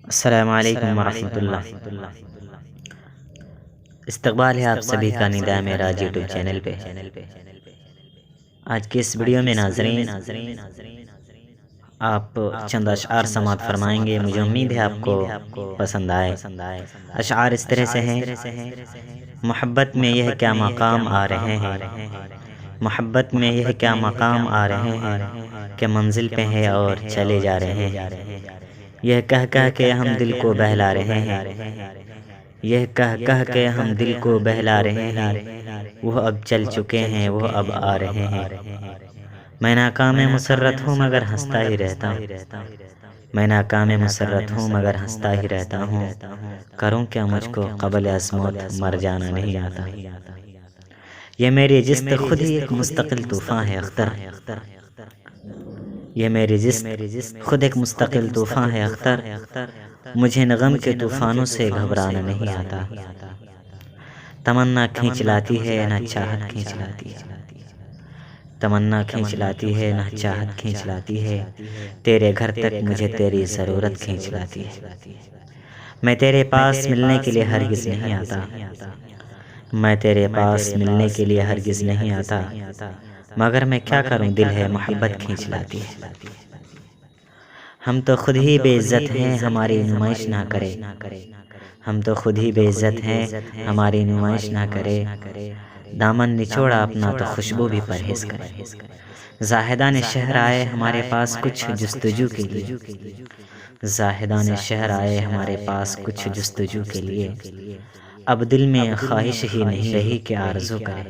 السلام علیکم ورحمۃ اللہ۔ استقبال ہے آپ سبھی کا نداء معراج یوٹیوب چینل پہ۔ آج کی اس ویڈیو میں ناظرین آپ چند اشعار سماعت فرمائیں گے، مجھے امید ہے آپ کو پسند آئے۔ اشعار اس طرح سے ہیں: محبت میں یہ کیا مقام آ رہے ہیں، محبت میں یہ کیا مقام آ رہے ہیں کہ منزل پہ ہیں اور چلے جا رہے ہیں، یہ کہہ کہہ کے ہم دل کو بہلا رہے ہیں، یہ کہہ کہہ کے ہم دل کو بہلا رہے ہیں، وہ اب چل چکے ہیں، وہ اب آ رہے ہیں۔ میں ناکام مسرت ہوں مگر ہنستا ہی رہتا ہوں، میں ناکام مسرت ہوں مگر ہنستا ہی رہتا ہوں، کروں کیا مجھ کو قبل از موت مر جانا نہیں آتا۔ یہ میری جست خود ہی ایک مستقل طوفان ہے اختر، یہ میری جست خود ایک مستقل طوفان ہے اختر، مجھے غم کے طوفانوں سے گھبرانا نہیں آتا۔ تمنا کھینچ لاتی ہے نہ چاہت کھینچ لاتی ہے، تمنا کھینچ لاتی ہے نہ چاہت کھینچ لاتی ہے، تیرے گھر تک مجھے تیری ضرورت کھینچ لاتی ہے۔ میں تیرے پاس ملنے کے لیے ہرگز نہیں آتا، میں تیرے پاس ملنے کے لیے ہرگز نہیں آتا، مگر میں کیا کروں، دل ہے محبت کھینچ لاتی ہے۔ ہم تو خود ہی بے عزت ہیں، ہماری نمائش نہ کرے، ہم تو خود ہی بے عزت ہیں، ہماری نمائش نہ کرے، دامن نچوڑا اپنا تو خوشبو بھی پرہیز کرے۔ زاہدان شہر آئے ہمارے پاس کچھ جستجو کے لیے، زاہدان شہر آئے ہمارے پاس کچھ جستجو کے لیے، اب دل میں خواہش ہی نہیں رہی کہ آرزو کرے۔